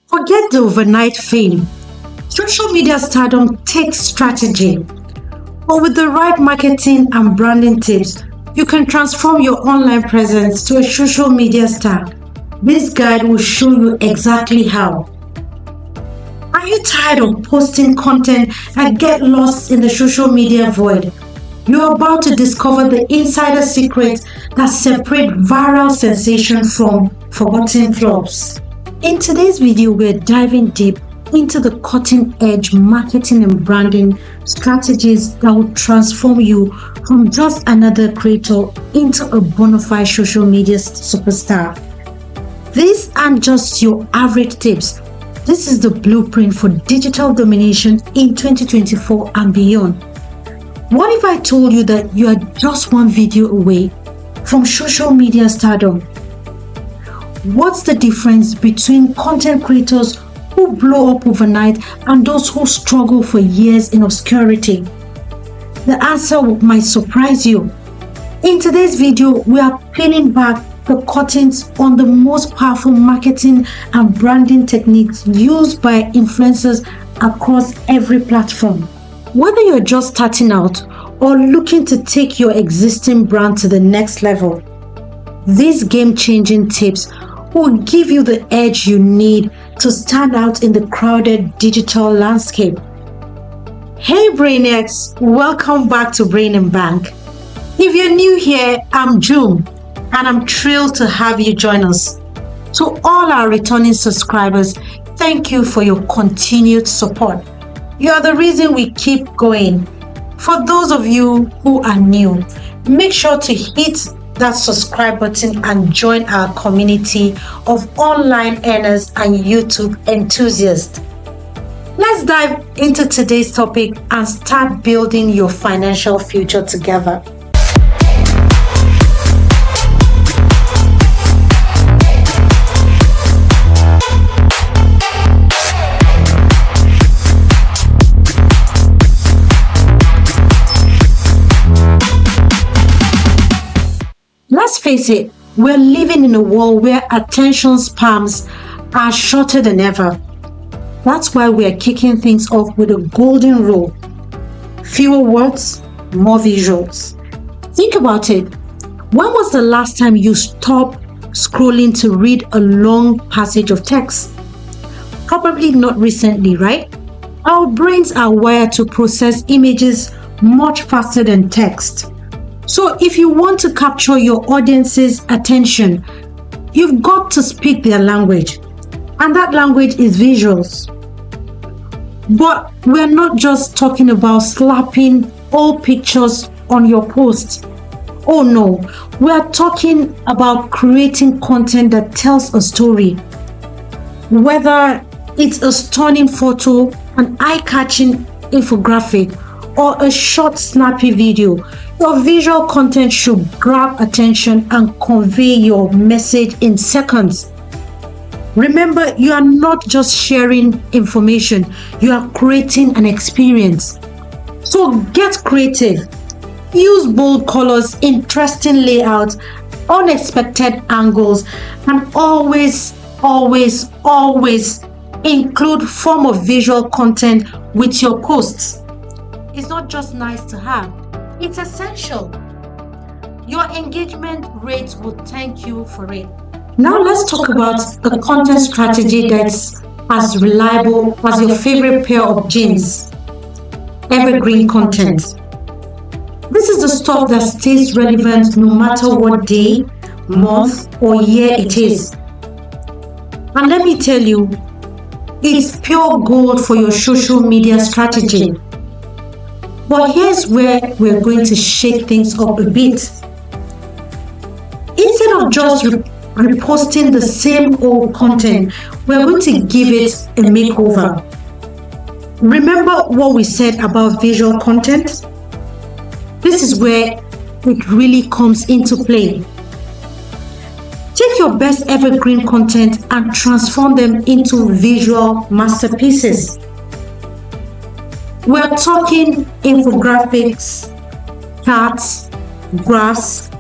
Forget the overnight fame. Social media stardom takes strategy. But with the right marketing and branding tips, you can transform your online presence to a social media star. This guide will show you exactly how. Are you tired of posting content and get lost in the social media void? You're about to discover the insider secrets that separate viral sensation from forgotten flops. In today's video, we're diving deep into the cutting-edge marketing and branding strategies that will transform you from just another creator into a bona fide social media superstar. These aren't just your average tips. This is the blueprint for digital domination in 2024 and beyond. What if I told you that you are just one video away from social media stardom? What's the difference between content creators who blow up overnight and those who struggle for years in obscurity? The answer might surprise you. In today's video, we are peeling back the curtains on the most powerful marketing and branding techniques used by influencers across every platform. Whether you're just starting out or looking to take your existing brand to the next level, these game-changing tips will give you the edge you need to stand out in the crowded digital landscape. Hey Brainiacs, welcome back to Brain and Bank. If you're new here, I'm June, and I'm thrilled to have you join us. To all our returning subscribers, thank you for your continued support. You are the reason we keep going. For those of you who are new, make sure to hit that subscribe button and join our community of online earners and YouTube enthusiasts. Let's dive into today's topic and start building your financial future together. Let's face it, we're living in a world where attention spans are shorter than ever. That's why we're kicking things off with a golden rule. Fewer words, more visuals. Think about it. When was the last time you stopped scrolling to read a long passage of text? Probably not recently, right? Our brains are wired to process images much faster than text. So if you want to capture your audience's attention, you've got to speak their language. And that language is visuals. But we're not just talking about slapping all pictures on your post. Oh no, we're talking about creating content that tells a story. Whether it's a stunning photo, an eye-catching infographic, or a short snappy video, your visual content should grab attention and convey your message in seconds. Remember, you are not just sharing information, you are creating an experience. So get creative. Use bold colors, interesting layouts, unexpected angles, and always include form of visual content with your posts. It's not just nice to have, it's essential. Your engagement rates will thank you for it. Now let's talk about a content strategy that's as reliable as your favorite pair of jeans. Evergreen content. This is the stuff that stays relevant no matter what day, month, or year it is. And let me tell you, it's pure gold for your social media strategy. But here's where we're going to shake things up a bit. Instead of just reposting the same old content, we're going to give it a makeover. Remember what we said about visual content? This is where it really comes into play. Take your best evergreen content and transform them into visual masterpieces. We're talking infographics, charts, graphs,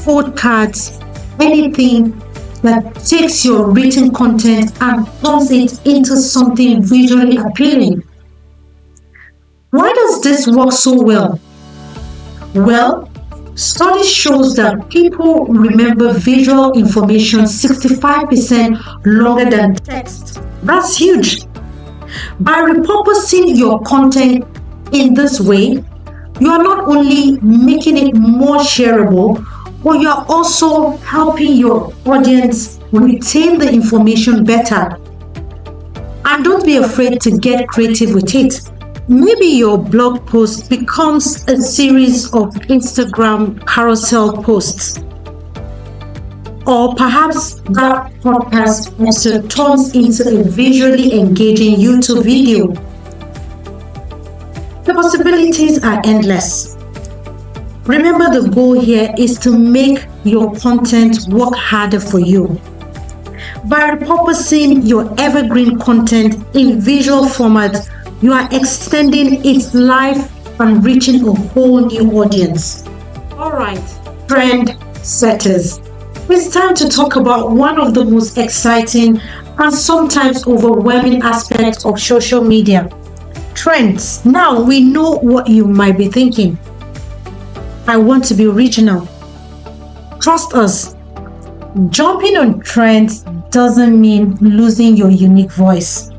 food cards, anything that takes your written content and turns it into something visually appealing. Why does this work so well? Well, study shows that people remember visual information 65% longer than text. That's huge. By repurposing your content in this way, you are not only making it more shareable, but you are also helping your audience retain the information better. And don't be afraid to get creative with it. Maybe your blog post becomes a series of Instagram carousel posts. Or perhaps that podcast also turns into a visually engaging YouTube video. The possibilities are endless. Remember, the goal here is to make your content work harder for you. By repurposing your evergreen content in visual format, you are extending its life and reaching a whole new audience. Alright, trend setters. It's time to talk about one of the most exciting and sometimes overwhelming aspects of social media. Trends. Now we know what you might be thinking. I want to be original. Trust us, jumping on trends doesn't mean losing your unique voice.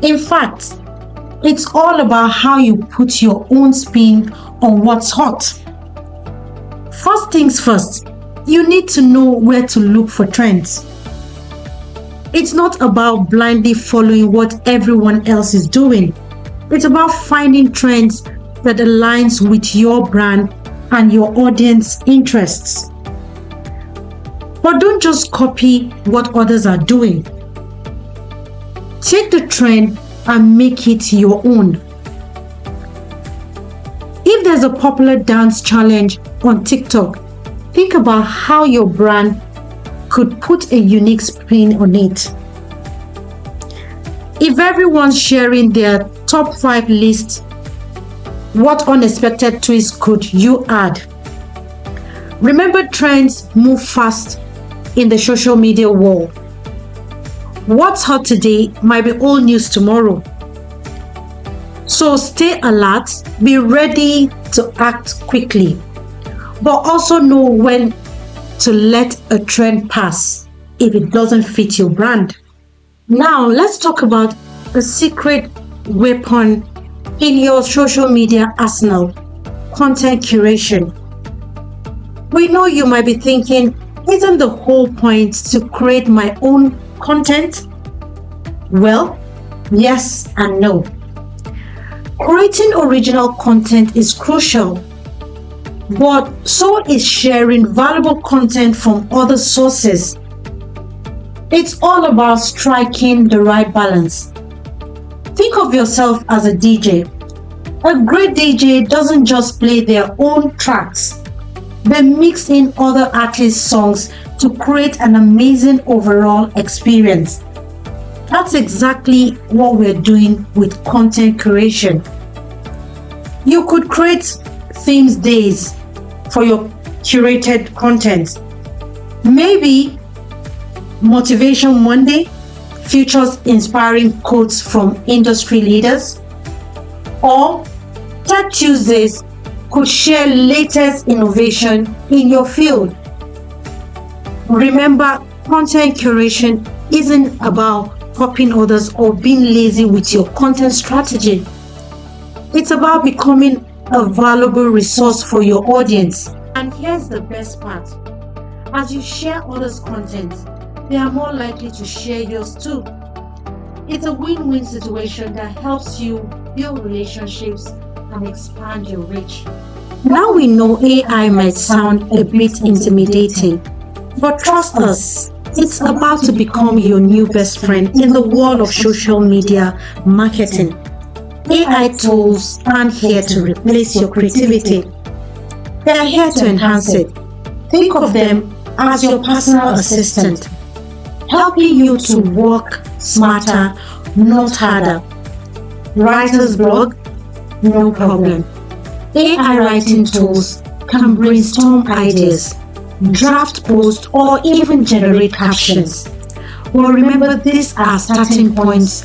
In fact, it's all about how you put your own spin on what's hot. First things first, you need to know where to look for trends. It's not about blindly following what everyone else is doing. It's about finding trends that aligns with your brand and your audience interests. But don't just copy what others are doing. Take the trend and make it your own. If there's a popular dance challenge on TikTok, think about how your brand could put a unique spin on it. If everyone's sharing their top 5 list, what unexpected twist could you add? Remember, trends move fast in the social media world. What's hot today might be old news tomorrow. So stay alert, be ready to act quickly, but also know when to let a trend pass if it doesn't fit your brand. Now let's talk about a secret weapon in your social media arsenal: content curation. We know you might be thinking, isn't the whole point to create my own content? Well, yes and no. Creating original content is crucial, but so is sharing valuable content from other sources. It's all about striking the right balance. Think of yourself as a DJ. A great DJ doesn't just play their own tracks. They mix in other artists' songs to create an amazing overall experience. That's exactly what we're doing with content creation. You could create themes days for your curated content. Maybe Motivation Monday features inspiring quotes from industry leaders, or Tech Tuesdays could share latest innovation in your field. Remember, content curation isn't about copying others or being lazy with your content strategy. It's about becoming a valuable resource for your audience. And here's the best part. As you share others' content, they are more likely to share yours too. It's a win-win situation that helps you build relationships and expand your reach. Now we know AI might sound a bit intimidating, but trust us, it's about to become your new best friend in the world of social media marketing. AI tools aren't here to replace your creativity. They are here to enhance it. Think of them as your personal assistant, helping you to work smarter, not harder. Writer's blog? No problem. AI writing tools can brainstorm ideas, draft posts, or even generate captions. Well, remember, these are starting points.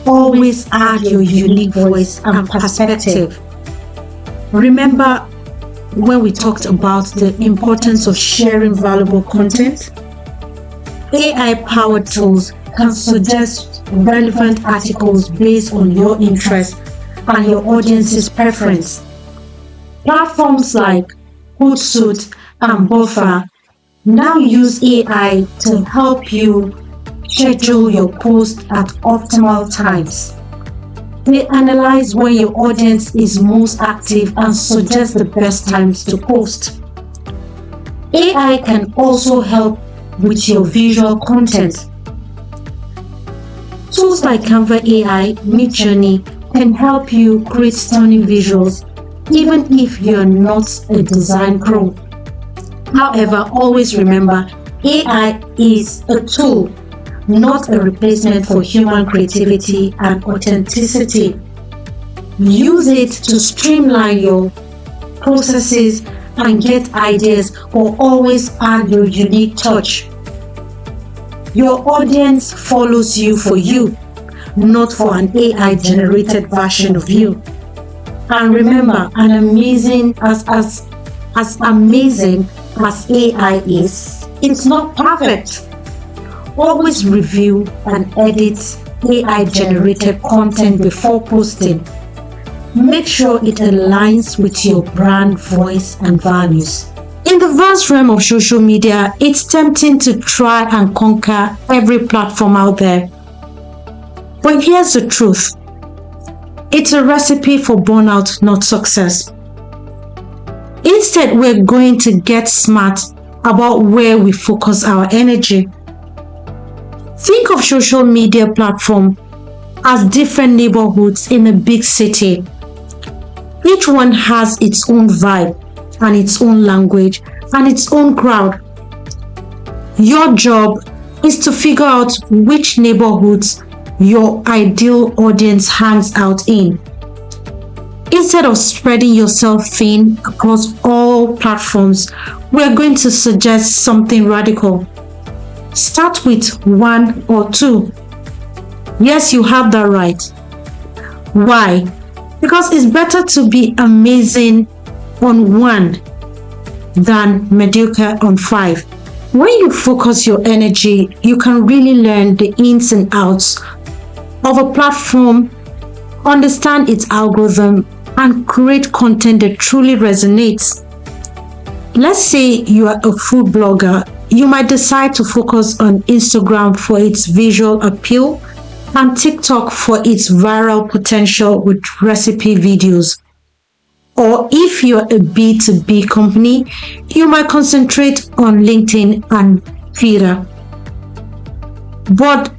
Always add your unique voice and perspective. Remember when we talked about the importance of sharing valuable content? AI-powered tools can suggest relevant articles based on your interest and your audience's preference. Platforms like Hootsuite and Buffer now use AI to help you schedule your post at optimal times. They analyze when your audience is most active and suggest the best times to post. AI can also help with your visual content. Tools like Canva AI, Midjourney can help you create stunning visuals even if you're not a design pro. However, always remember, AI is a tool, not a replacement for human creativity and authenticity. Use it to streamline your processes and get ideas, but always add your unique touch. Your audience follows you for you, not for an AI generated version of you. And remember, amazing as amazing as AI is, it's not perfect. Always review and edit AI generated content before posting. Make sure it aligns with your brand voice and values. In the vast realm of social media, it's tempting to try and conquer every platform out there. But here's the truth. It's a recipe for burnout, not success. Instead, we're going to get smart about where we focus our energy. Think of social media platforms as different neighborhoods in a big city. Each one has its own vibe and its own language and its own crowd. Your job is to figure out which neighborhoods your ideal audience hangs out in. Instead of spreading yourself thin across all platforms, we're going to suggest something radical. Start with 1 or 2. Yes, you have that right. Why? Because it's better to be amazing on 1 than mediocre on 5. When you focus your energy, you can really learn the ins and outs of a platform, understand its algorithm, and create content that truly resonates. Let's say you are a food blogger. You might decide to focus on Instagram for its visual appeal and TikTok for its viral potential with recipe videos. Or if you're a B2B company, you might concentrate on LinkedIn and Twitter. But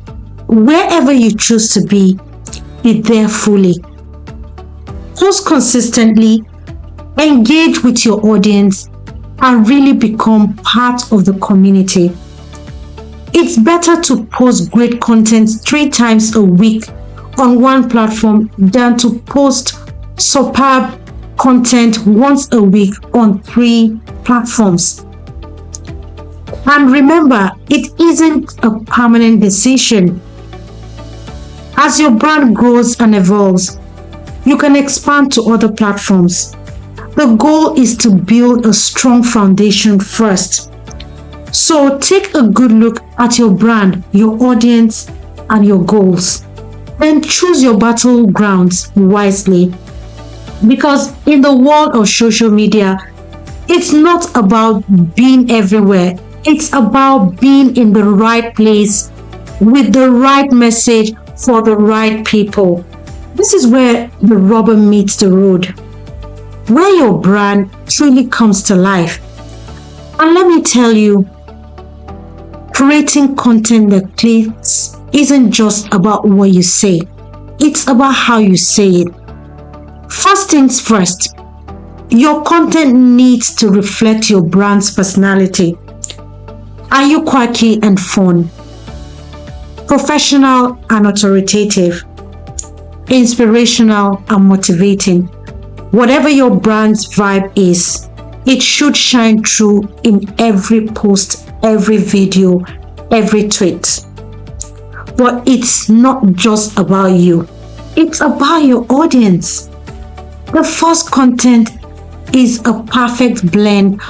wherever you choose to be there fully. Post consistently, engage with your audience, and really become part of the community. It's better to post great content 3 times a week on one platform than to post superb content once a week on 3 platforms. And remember, it isn't a permanent decision. As your brand grows and evolves, you can expand to other platforms. The goal is to build a strong foundation first. So take a good look at your brand, your audience, and your goals. Then choose your battlegrounds wisely. Because in the world of social media, it's not about being everywhere. It's about being in the right place with the right message for the right people. This is where the rubber meets the road, where your brand truly comes to life. And let me tell you, creating content that clicks isn't just about what you say. It's about how you say it. First things first, your content needs to reflect your brand's personality. Are you quirky and fun? Professional and authoritative? Inspirational and motivating? Whatever your brand's vibe is, It should shine through in every post, every video, every tweet. But it's not just about you. It's about your audience. The first content is a perfect blend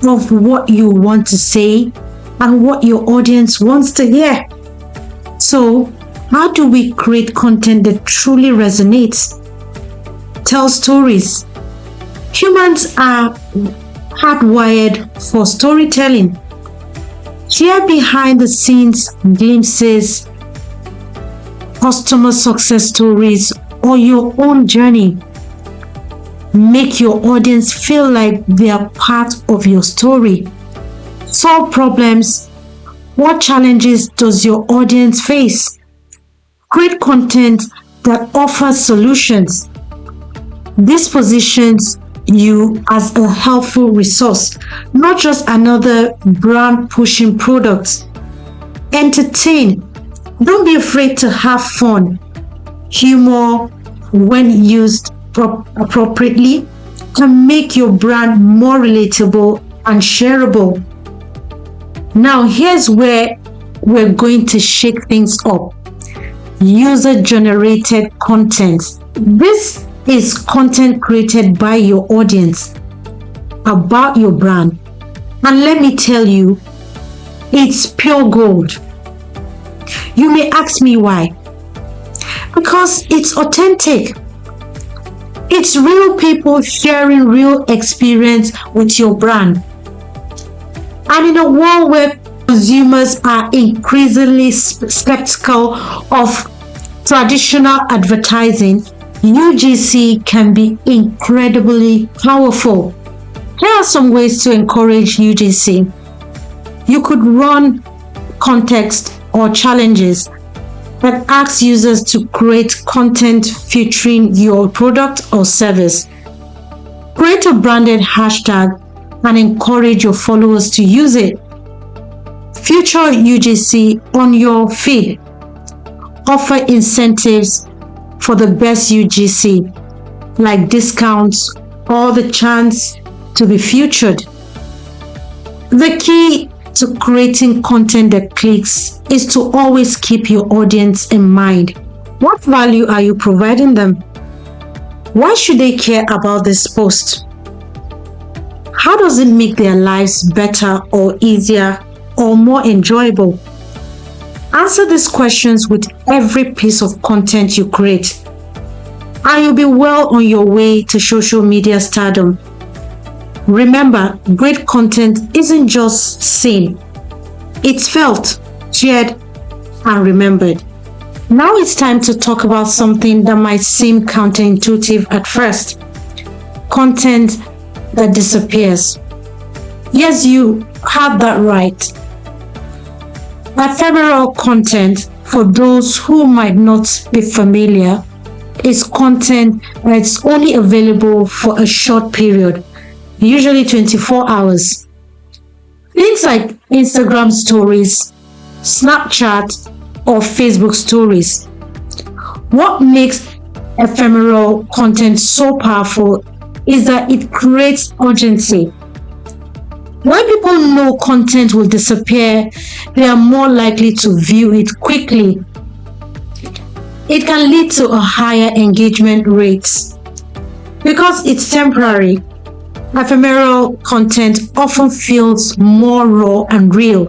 of what you want to say and what your audience wants to hear. So, how do we create content that truly resonates? Tell stories. Humans are hardwired for storytelling. Share behind the scenes glimpses, customer success stories, or your own journey. Make your audience feel like they are part of your story. Solve problems. What challenges does your audience face? Create content that offers solutions. This positions you as a helpful resource, not just another brand pushing product. Entertain. Don't be afraid to have fun. Humor, when used appropriately, can make your brand more relatable and shareable. Now, here's where we're going to shake things up. User-generated content. This is content created by your audience about your brand. And let me tell you, it's pure gold. You may ask me why. Because it's authentic. It's real people sharing real experience with your brand. And in a world where consumers are increasingly skeptical of traditional advertising, UGC can be incredibly powerful. Here are some ways to encourage UGC. You could run contests or challenges that ask users to create content featuring your product or service. Create a branded hashtag and encourage your followers to use it. Feature UGC on your feed. Offer incentives for the best UGC, like discounts or the chance to be featured. The key to creating content that clicks is to always keep your audience in mind. What value are you providing them? Why should they care about this post? How does it make their lives better or easier or more enjoyable? Answer these questions with every piece of content you create, and you'll be well on your way to social media stardom. Remember, great content isn't just seen, it's felt, shared, and remembered. Now it's time to talk about something that might seem counterintuitive at first: content that disappears. Yes, you have that right. Ephemeral content, for those who might not be familiar, is content that's only available for a short period, usually 24 hours. Things like Instagram stories, Snapchat, or Facebook stories. What makes ephemeral content so powerful is that it creates urgency. When people know content will disappear, they are more likely to view it quickly. It can lead to a higher engagement rates. Because it's temporary, ephemeral content often feels more raw and real.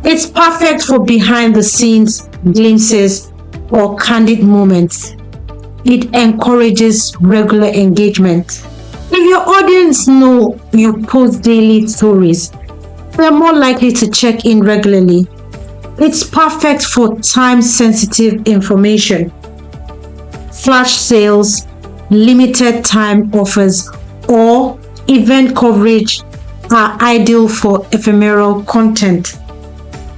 It's perfect for behind the scenes glimpses or candid moments. It encourages regular engagement. If your audience know you post daily stories, they're more likely to check in regularly. It's perfect for time-sensitive information. Flash sales, limited time offers, or event coverage are ideal for ephemeral content.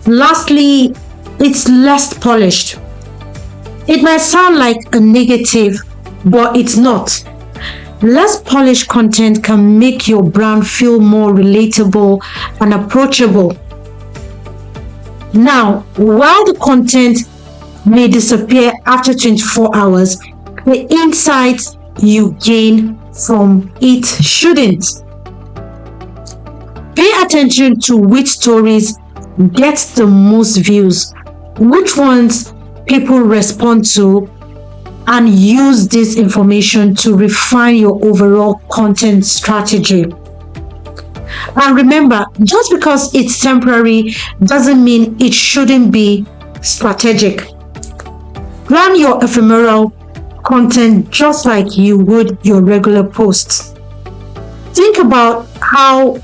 Lastly, it's less polished. It might sound like a negative, but it's not. Less polished content can make your brand feel more relatable and approachable. Now, while the content may disappear after 24 hours, the insights you gain from it shouldn't. Pay attention to which stories get the most views, which ones people respond to, and use this information to refine your overall content strategy. And remember, just because it's temporary doesn't mean it shouldn't be strategic. Plan your ephemeral content just like you would your regular posts. Think about how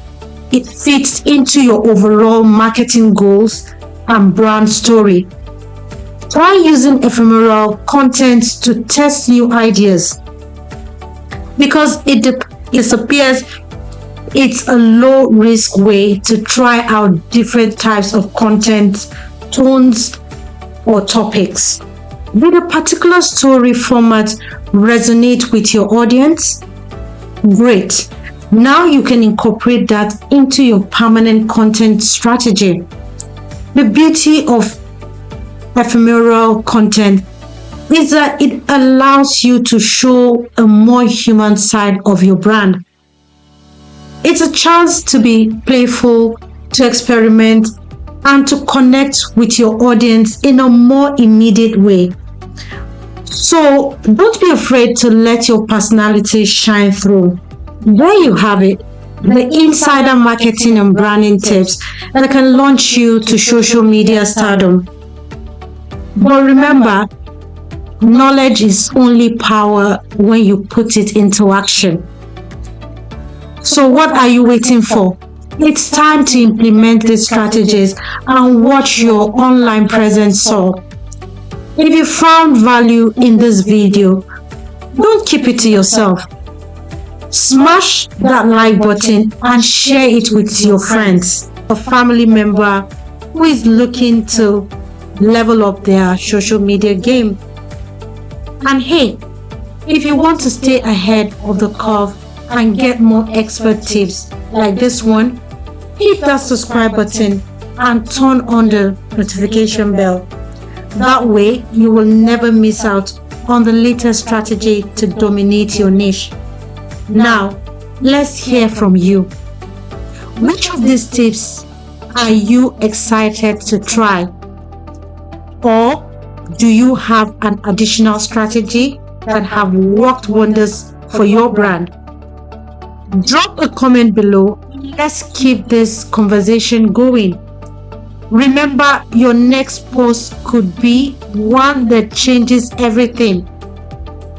it fits into your overall marketing goals and brand story. Try using ephemeral content to test new ideas. Because it appears it's a low-risk way to try out different types of content, tones, or topics. Did a particular story format resonate with your audience? Great. Now you can incorporate that into your permanent content strategy. The beauty of ephemeral content is that it allows you to show a more human side of your brand. It's a chance to be playful, to experiment, and to connect with your audience in a more immediate way. So don't be afraid to let your personality shine through. There you have it, the insider marketing and branding tips that can launch you to social media stardom. But remember, knowledge is only power when you put it into action. So what are you waiting for? It's time to implement these strategies and watch your online presence soar. If you found value in this video, don't keep it to yourself. Smash that like button and share it with your friends, a family member who is looking to level up their social media game. And hey, if you want to stay ahead of the curve and get more expert tips like this one, hit that subscribe button and turn on the notification bell. That way, you will never miss out on the latest strategy to dominate your niche. Now, let's hear from you. Which of these tips are you excited to try? Or do you have an additional strategy that have worked wonders for your brand? Drop a comment below. Let's keep this conversation going. Remember, your next post could be one that changes everything.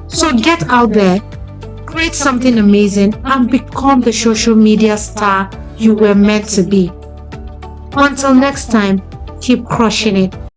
So get out there, create something amazing, and become the social media star you were meant to be. Until next time, keep crushing it.